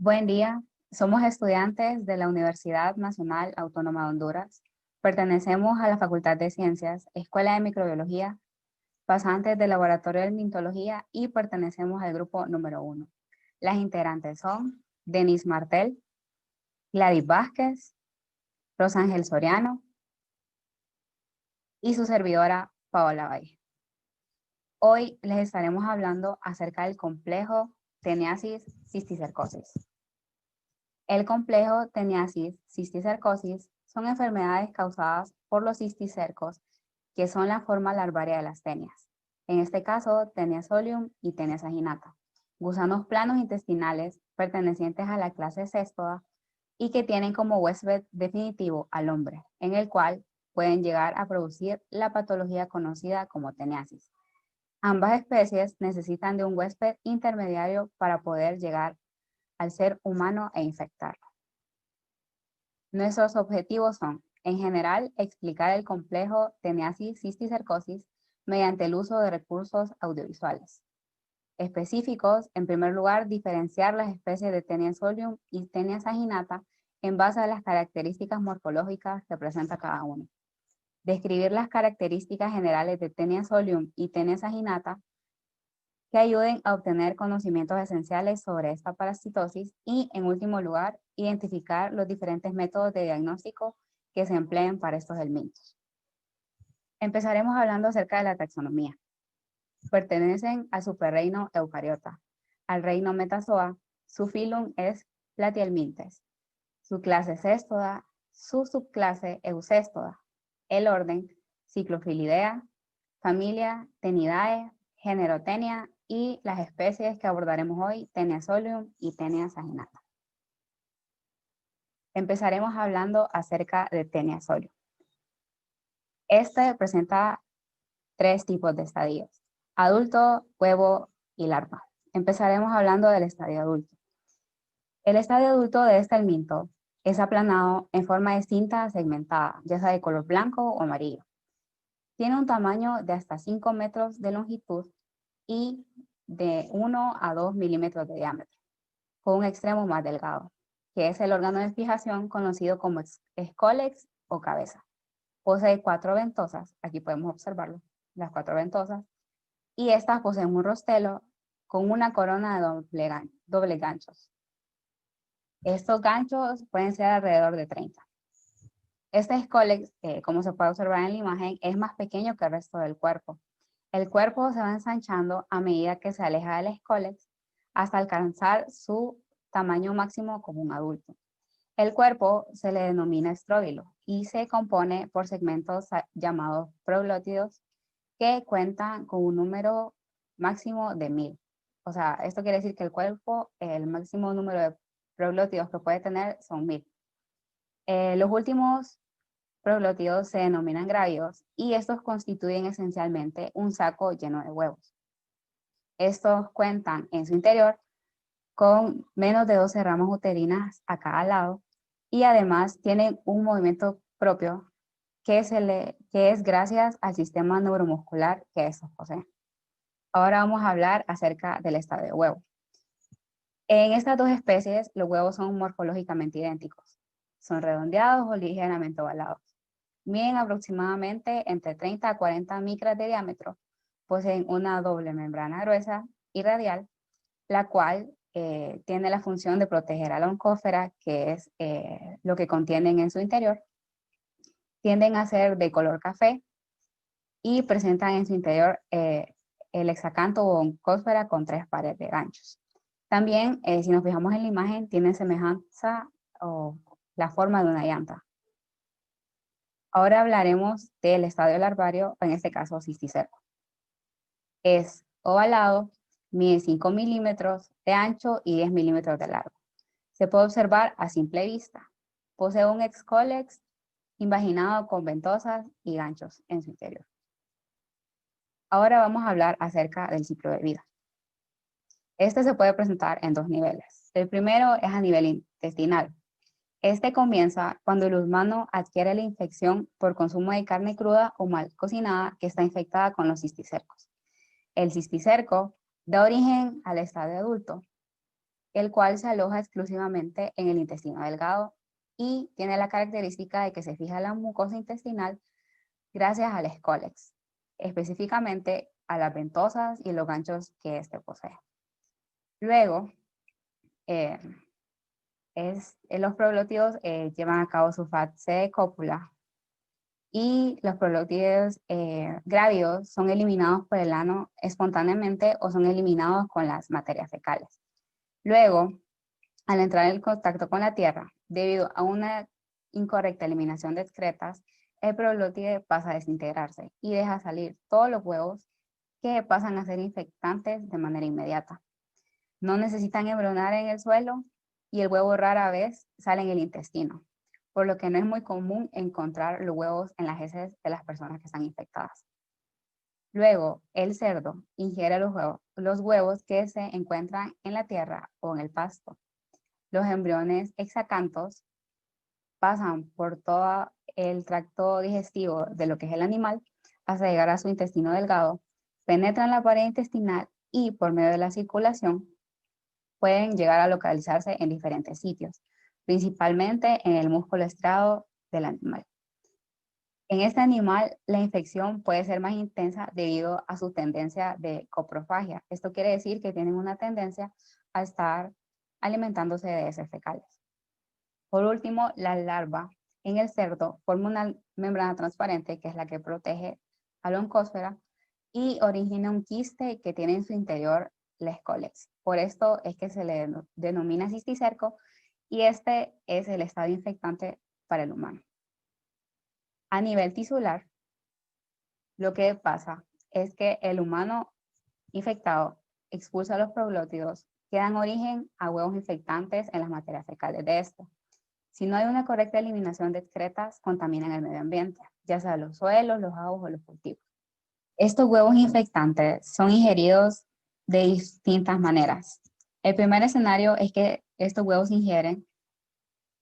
Buen día, somos estudiantes de la Universidad Nacional Autónoma de Honduras. Pertenecemos a la Facultad de Ciencias, Escuela de Microbiología, pasantes del Laboratorio de Mintología y pertenecemos al grupo número 1. Las integrantes son Denise Martel, Gladys Vázquez, Rosángel Soriano y su servidora Paola Valle. Hoy les estaremos hablando acerca del complejo teniasis-cisticercosis. El complejo teniasis-cisticercosis son enfermedades causadas por los cisticercos, que son la forma larvaria de las tenias. En este caso, Taenia solium y Taenia saginata, gusanos planos intestinales pertenecientes a la clase Cestoda y que tienen como huésped definitivo al hombre, en el cual pueden llegar a producir la patología conocida como teniasis. Ambas especies necesitan de un huésped intermediario para poder llegar al ser humano e infectarlo. Nuestros objetivos son, en general, explicar el complejo teniasis-cisticercosis mediante el uso de recursos audiovisuales. Específicos, en primer lugar, diferenciar las especies de Taenia solium y Taenia saginata en base a las características morfológicas que presenta cada uno. Describir las características generales de Taenia solium y Taenia saginata que ayuden a obtener conocimientos esenciales sobre esta parasitosis y, en último lugar, identificar los diferentes métodos de diagnóstico que se empleen para estos helmintos. Empezaremos hablando acerca de la taxonomía. Pertenecen al superreino Eucariota, al reino Metazoa. Su filum es Platyhelmintes, su clase Cestoda, su subclase Eucestoda, el orden Cyclophilidea, familia Tenidae, género Taenia y las especies que abordaremos hoy, Taenia solium y Taenia saginata. Empezaremos hablando acerca de Taenia solium. Este presenta tres tipos de estadios: adulto, huevo y larva. Empezaremos hablando del estadio adulto. El estadio adulto de este helminto es aplanado en forma de cinta segmentada, ya sea de color blanco o amarillo. Tiene un tamaño de hasta 5 metros de longitud y de 1 a 2 milímetros de diámetro, con un extremo más delgado, que es el órgano de fijación conocido como escólex o cabeza. Posee 4 ventosas, aquí podemos observarlo, las 4 ventosas, y estas poseen un rostelo con una corona de doble ganchos. Estos ganchos pueden ser alrededor de 30. Este escólex, como se puede observar en la imagen, es más pequeño que el resto del cuerpo. El cuerpo se va ensanchando a medida que se aleja del escólex hasta alcanzar su tamaño máximo como un adulto. El cuerpo se le denomina estróbilo y se compone por segmentos llamados proglótidos que cuentan con un número máximo de 1000. O sea, esto quiere decir que el cuerpo, el máximo número de proglótidos que puede tener son 1000. Los últimos proglótidos se denominan grávidos y estos constituyen esencialmente un saco lleno de huevos. Estos cuentan en su interior con menos de 12 ramas uterinas a cada lado y además tienen un movimiento propio que es gracias al sistema neuromuscular que estos poseen. Ahora vamos a hablar acerca del estadio de huevo. En estas dos especies, los huevos son morfológicamente idénticos. Son redondeados o ligeramente ovalados. Miden aproximadamente entre 30 a 40 micras de diámetro. Poseen una doble membrana gruesa y radial, la cual tiene la función de proteger a la oncósfera, que es lo que contienen en su interior. Tienden a ser de color café y presentan en su interior el hexacanto o oncósfera con 3 pares de ganchos. También, si nos fijamos en la imagen, tienen semejanza o la forma de una llanta. Ahora hablaremos del estadio larvario, en este caso cisticerco. Es ovalado, mide 5 milímetros de ancho y 10 milímetros de largo. Se puede observar a simple vista. Posee un excólex invaginado con ventosas y ganchos en su interior. Ahora vamos a hablar acerca del ciclo de vida. Este se puede presentar en 2 niveles. El primero es a nivel intestinal. Este comienza cuando el humano adquiere la infección por consumo de carne cruda o mal cocinada que está infectada con los cisticercos. El cisticerco da origen al estadio adulto. el cual se aloja exclusivamente en el intestino delgado y tiene la característica de que se fija en la mucosa intestinal gracias al escólex, específicamente a las ventosas y los ganchos que éste posee. Luego, los proglótidos llevan a cabo su fase de cópula y los proglótidos grávidos son eliminados por el ano espontáneamente o son eliminados con las materias fecales. Luego, al entrar en contacto con la tierra, debido a una incorrecta eliminación de excretas, el proglótide pasa a desintegrarse y deja salir todos los huevos que pasan a ser infectantes de manera inmediata. No necesitan embrionar en el suelo y el huevo rara vez sale en el intestino, por lo que no es muy común encontrar los huevos en las heces de las personas que están infectadas. Luego, el cerdo ingiere los huevos que se encuentran en la tierra o en el pasto. Los embriones hexacantos pasan por todo el tracto digestivo de lo que es el animal hasta llegar a su intestino delgado, penetran la pared intestinal y por medio de la circulación pueden llegar a localizarse en diferentes sitios, principalmente en el músculo estriado del animal. En este animal, la infección puede ser más intensa debido a su tendencia de coprofagia. Esto quiere decir que tienen una tendencia a estar alimentándose de heces fecales. Por último, la larva en el cerdo forma una membrana transparente que es la que protege a la oncósfera y origina un quiste que tiene en su interior la escólex. Por esto es que se le denomina cisticerco y este es el estado infectante para el humano. A nivel tisular, lo que pasa es que el humano infectado expulsa los proglótidos que dan origen a huevos infectantes en las materias fecales de este. Si no hay una correcta eliminación de excretas, contaminan el medio ambiente, ya sea los suelos, los aguas o los cultivos. Estos huevos infectantes son ingeridos de distintas maneras. El primer escenario es que estos huevos se ingieren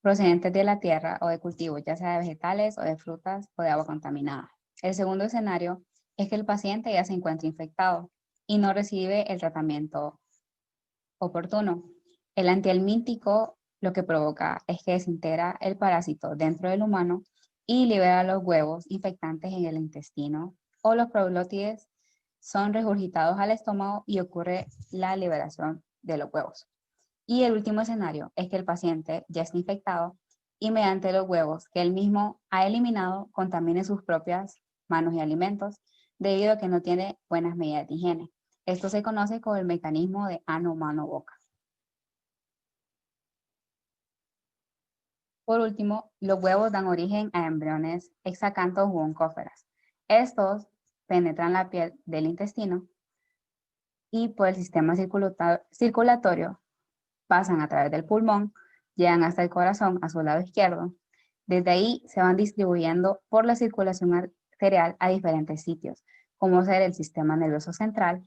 procedentes de la tierra o de cultivos, ya sea de vegetales o de frutas o de agua contaminada. El segundo escenario es que el paciente ya se encuentra infectado y no recibe el tratamiento oportuno. El antihelmíntico lo que provoca es que desintegra el parásito dentro del humano y libera los huevos infectantes en el intestino o los proglótides son regurgitados al estómago y ocurre la liberación de los huevos. Y el último escenario es que el paciente ya está infectado y mediante los huevos que él mismo ha eliminado contamine sus propias manos y alimentos debido a que no tiene buenas medidas de higiene. Esto se conoce como el mecanismo de ano, mano, boca. Por último, los huevos dan origen a embriones hexacantos u oncóferas. Estos penetran la piel del intestino y por el sistema circulatorio pasan a través del pulmón, llegan hasta el corazón a su lado izquierdo. Desde ahí se van distribuyendo por la circulación arterial a diferentes sitios, como ser el sistema nervioso central,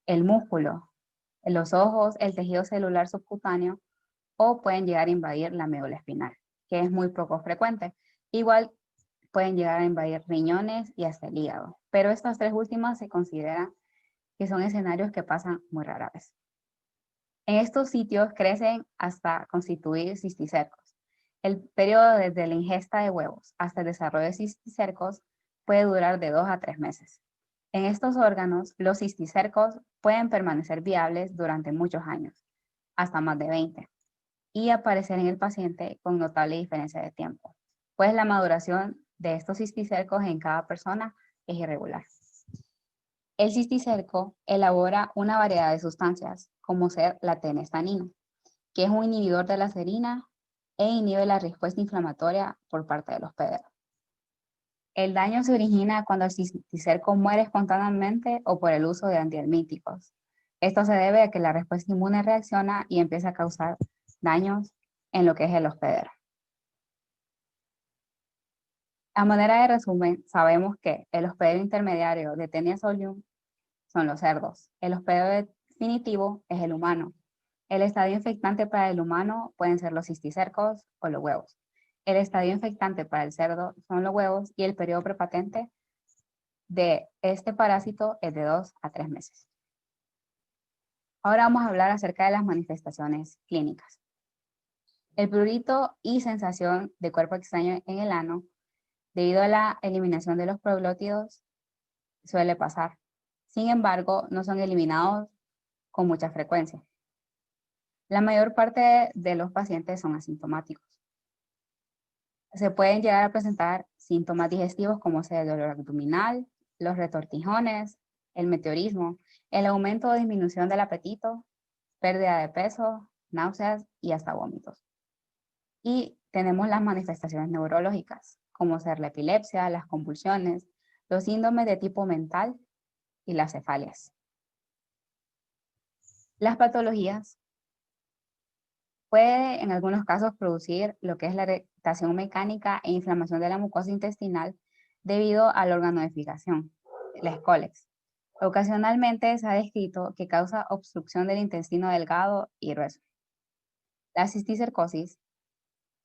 el músculo, los ojos, el tejido celular subcutáneo o pueden llegar a invadir la médula espinal, que es muy poco frecuente. Igual pueden llegar a invadir riñones y hasta el hígado, pero estas tres últimas se consideran que son escenarios que pasan muy rara vez. En estos sitios crecen hasta constituir cisticercos. El periodo desde la ingesta de huevos hasta el desarrollo de cisticercos puede durar de 2 a 3 meses. En estos órganos, los cisticercos pueden permanecer viables durante muchos años, hasta más de 20, y aparecer en el paciente con notable diferencia de tiempo, pues la maduración de estos cisticercos en cada persona es irregular. El cisticerco elabora una variedad de sustancias, como ser la tenestanina, que es un inhibidor de la serina e inhibe la respuesta inflamatoria por parte del hospedero. El daño se origina cuando el cisticerco muere espontáneamente o por el uso de antihelmínticos. Esto se debe a que la respuesta inmune reacciona y empieza a causar daños en lo que es el hospedero. A manera de resumen, sabemos que el hospedero intermediario de Taenia solium son los cerdos. El hospedero definitivo es el humano. El estadio infectante para el humano pueden ser los cisticercos o los huevos. El estadio infectante para el cerdo son los huevos y el periodo prepatente de este parásito es de 2 a 3 meses. Ahora vamos a hablar acerca de las manifestaciones clínicas. El prurito y sensación de cuerpo extraño en el ano, debido a la eliminación de los proglótidos, suele pasar. Sin embargo, no son eliminados con mucha frecuencia. La mayor parte de los pacientes son asintomáticos. Se pueden llegar a presentar síntomas digestivos como sea el dolor abdominal, los retortijones, el meteorismo, el aumento o disminución del apetito, pérdida de peso, náuseas y hasta vómitos. Y tenemos las manifestaciones neurológicas, como ser la epilepsia, las convulsiones, los síndromes de tipo mental y las cefalias. Las patologías puede en algunos casos producir lo que es la irritación mecánica e inflamación de la mucosa intestinal debido al órgano de fijación, la escólex. Ocasionalmente se ha descrito que causa obstrucción del intestino delgado y grueso. La cisticercosis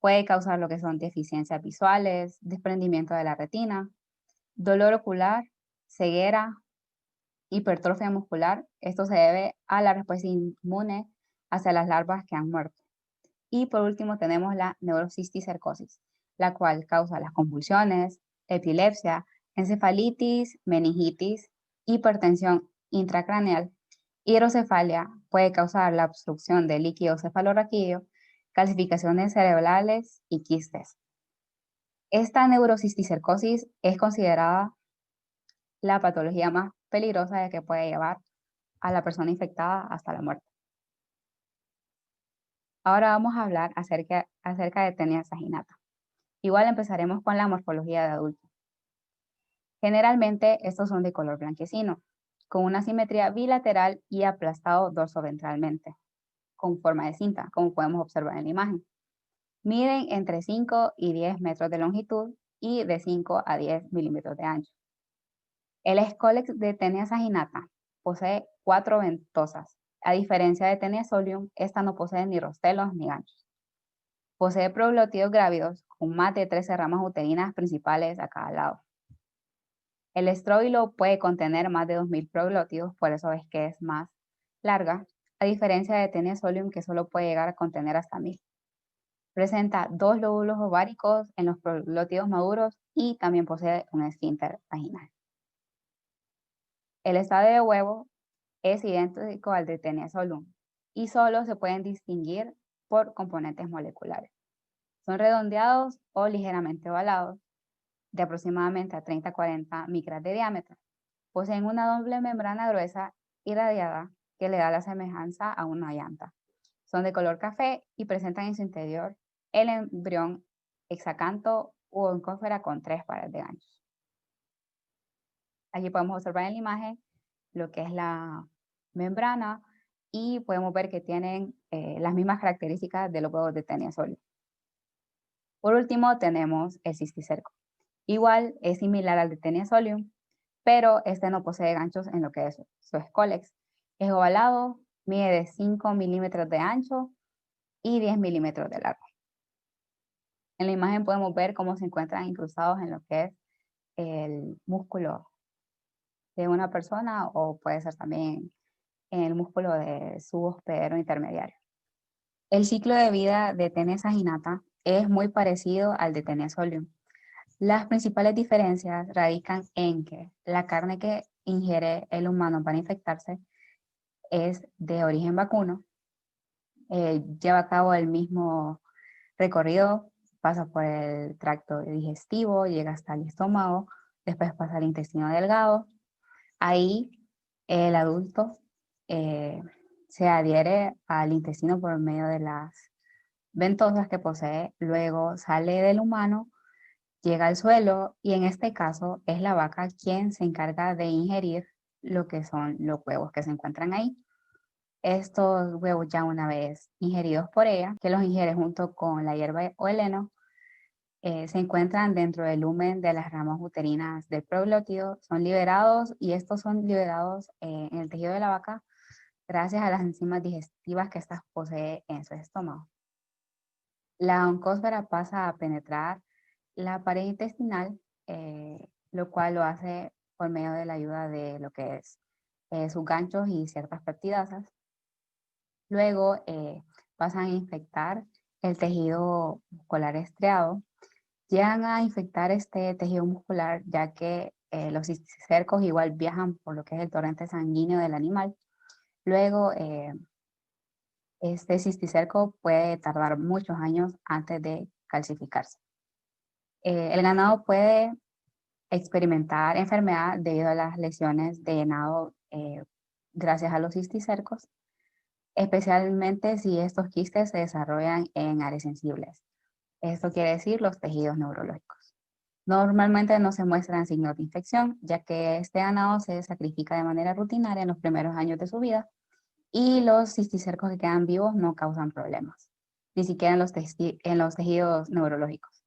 puede causar lo que son deficiencias visuales, desprendimiento de la retina, dolor ocular, ceguera, hipertrofia muscular. Esto se debe a la respuesta inmune hacia las larvas que han muerto. Y por último tenemos la neurocisticercosis, la cual causa las convulsiones, epilepsia, encefalitis, meningitis, hipertensión intracraneal. Hidrocefalia puede causar la obstrucción del líquido cefalorraquídeo, calcificaciones cerebrales y quistes. Esta neurocisticercosis es considerada la patología más peligrosa de que puede llevar a la persona infectada hasta la muerte. Ahora vamos a hablar acerca de Taenia saginata. Igual empezaremos con la morfología de adulto. Generalmente estos son de color blanquecino, con una simetría bilateral y aplastado dorsoventralmente, con forma de cinta, como podemos observar en la imagen. Miden entre 5 y 10 metros de longitud y de 5 a 10 milímetros de ancho. El escólex de Taenia saginata posee 4 ventosas. A diferencia de Taenia solium, esta no posee ni rostelos ni ganchos. Posee proglótidos grávidos con más de 13 ramas uterinas principales a cada lado. El estróbilo puede contener más de 2000 proglótidos, por eso es que es más larga, a diferencia de Taenia solium que solo puede llegar a contener hasta 1000. Presenta 2 lóbulos ováricos en los proglótidos maduros y también posee un esfínter vaginal. El estadio de huevo es idéntico al de Taenia solium y solo se pueden distinguir por componentes moleculares. Son redondeados o ligeramente ovalados, de aproximadamente a 30 a 40 micras de diámetro. Poseen una doble membrana gruesa y radiada que le da la semejanza a una llanta. Son de color café y presentan en su interior el embrión hexacanto u oncósfera con 3 pares de ganchos. Aquí podemos observar en la imagen lo que es la membrana y podemos ver que tienen las mismas características de los huevos de Taenia solium. Por último tenemos el cisticerco. Igual es similar al de Taenia solium, pero este no posee ganchos en lo que es su escólex. Es ovalado, mide de 5 milímetros de ancho y 10 milímetros de largo. En la imagen podemos ver cómo se encuentran incrustados en lo que es el músculo de una persona o puede ser también en el músculo de su hospedero intermediario. El ciclo de vida de Taenia saginata es muy parecido al de Taenia solium. Las principales diferencias radican en que la carne que ingiere el humano para infectarse es de origen vacuno, lleva a cabo el mismo recorrido, pasa por el tracto digestivo, llega hasta el estómago, después pasa al intestino delgado. Ahí el adulto se adhiere al intestino por medio de las ventosas que posee, luego sale del humano, llega al suelo y en este caso es la vaca quien se encarga de ingerir lo que son los huevos que se encuentran ahí. Estos huevos ya una vez ingeridos por ella, que los ingiere junto con la hierba o el heno, se encuentran dentro del lumen de las ramas uterinas del proglótido, son liberados y estos son liberados en el tejido de la vaca gracias a las enzimas digestivas que ésta posee en su estómago. La oncósfera pasa a penetrar la pared intestinal, lo cual lo hace por medio de la ayuda de lo que es sus ganchos y ciertas peptidasas. Luego pasan a infectar el tejido muscular estriado. Llegan a infectar este tejido muscular ya que los cisticercos igual viajan por lo que es el torrente sanguíneo del animal. Luego, este cisticerco puede tardar muchos años antes de calcificarse. El ganado puede experimentar enfermedad debido a las lesiones de llenado gracias a los cisticercos, especialmente si estos quistes se desarrollan en áreas sensibles. Esto quiere decir los tejidos neurológicos. Normalmente no se muestran signos de infección, ya que este ganado se sacrifica de manera rutinaria en los primeros años de su vida y los cisticercos que quedan vivos no causan problemas, ni siquiera en los tejidos neurológicos.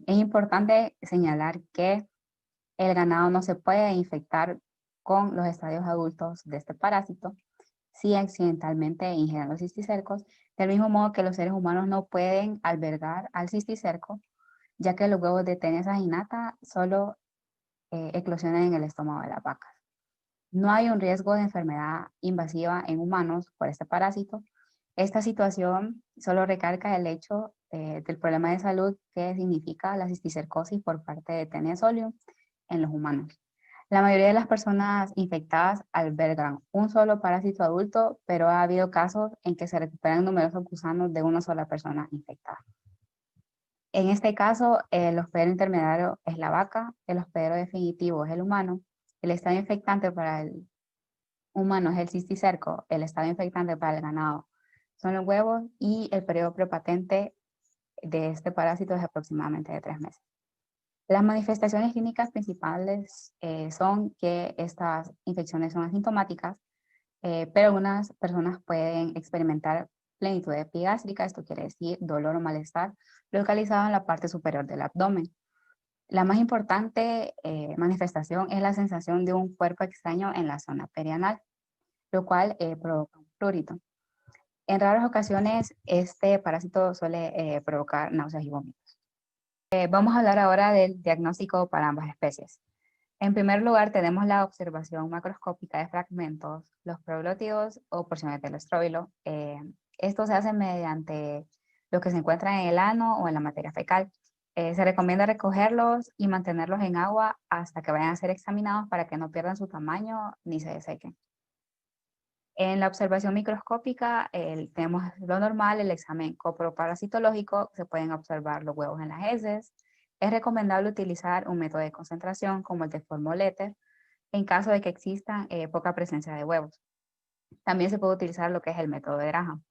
Es importante señalar que el ganado no se puede infectar con los estadios adultos de este parásito si accidentalmente ingieren los cisticercos, del mismo modo que los seres humanos no pueden albergar al cisticerco, ya que los huevos de Taenia saginata solo eclosionan en el estómago de las vacas. No hay un riesgo de enfermedad invasiva en humanos por este parásito. Esta situación solo recalca el hecho del problema de salud que significa la cisticercosis por parte de Taenia solium en los humanos. La mayoría de las personas infectadas albergan un solo parásito adulto, pero ha habido casos en que se recuperan numerosos gusanos de una sola persona infectada. En este caso, el hospedero intermediario es la vaca, el hospedero definitivo es el humano, el estado infectante para el humano es el cisticerco, el estado infectante para el ganado son los huevos y el periodo prepatente de este parásito es aproximadamente de 3 meses. Las manifestaciones clínicas principales son que estas infecciones son asintomáticas, pero algunas personas pueden experimentar plenitud epigástrica, esto quiere decir dolor o malestar localizado en la parte superior del abdomen. La más importante manifestación es la sensación de un cuerpo extraño en la zona perianal, lo cual provoca un prurito. En raras ocasiones, este parásito suele provocar náuseas y vómitos. Vamos a hablar ahora del diagnóstico para ambas especies. En primer lugar, tenemos la observación macroscópica de fragmentos, los proglótidos o porciones del estróbilo. Esto se hace mediante lo que se encuentra en el ano o en la materia fecal. Se recomienda recogerlos y mantenerlos en agua hasta que vayan a ser examinados para que no pierdan su tamaño ni se desequen. En la observación microscópica tenemos lo normal, el examen coproparasitológico, se pueden observar los huevos en las heces. Es recomendable utilizar un método de concentración como el de Formol-Ether en caso de que exista poca presencia de huevos. También se puede utilizar lo que es el método de Graham.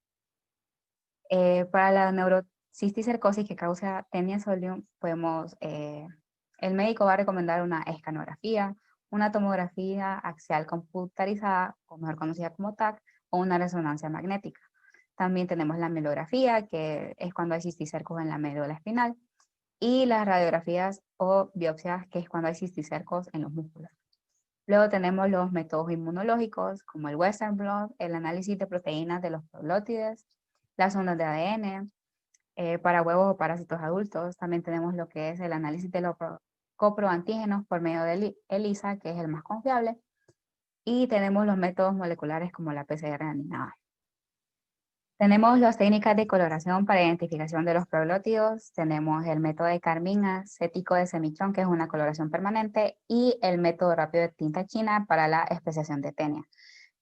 Para la neurocisticercosis que causa Taenia solium, el médico va a recomendar una escanografía, una tomografía axial computarizada, o mejor conocida como TAC, o una resonancia magnética. También tenemos la mielografía, que es cuando hay cisticercos en la médula espinal, y las radiografías o biopsias, que es cuando hay cisticercos en los músculos. Luego tenemos los métodos inmunológicos, como el Western blot, el análisis de proteínas de los proglótides, las ondas de ADN, para huevos o parásitos adultos. También tenemos lo que es el análisis de los coproantígenos por medio de ELISA, que es el más confiable. Y tenemos los métodos moleculares como la PCR aninada. Tenemos las técnicas de coloración para identificación de los proglótidos. Tenemos el método de carmín acético de semichón, que es una coloración permanente, y el método rápido de tinta china para la especiación de Taenia.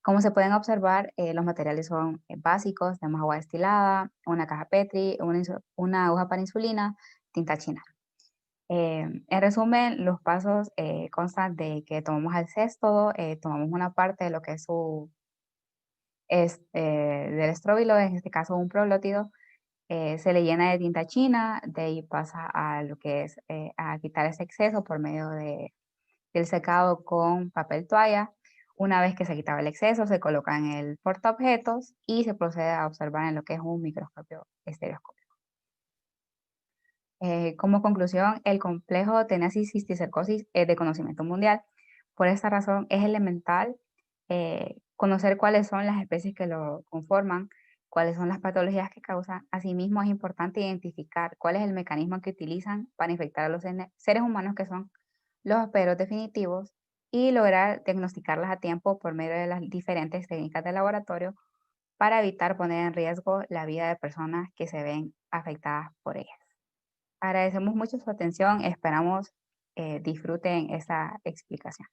Como se pueden observar, los materiales son básicos. Tenemos agua destilada, una caja Petri, una aguja para insulina, tinta china. En resumen, los pasos constan de que tomamos al cesto, tomamos una parte de lo que es del estróbilo, en este caso un proglótido, se le llena de tinta china, de ahí pasa a lo que es a quitar ese exceso por medio del secado con papel toalla. Una vez que se quitaba el exceso, se coloca en el portaobjetos y se procede a observar en lo que es un microscopio estereoscópico. Como conclusión, el complejo tenacis cisticercosis es de conocimiento mundial. Por esta razón, es elemental conocer cuáles son las especies que lo conforman, cuáles son las patologías que causan. Asimismo, es importante identificar cuál es el mecanismo que utilizan para infectar a los seres humanos, que son los hospederos definitivos, y lograr diagnosticarlas a tiempo por medio de las diferentes técnicas de laboratorio para evitar poner en riesgo la vida de personas que se ven afectadas por ellas. Agradecemos mucho su atención, esperamos disfruten esta explicación.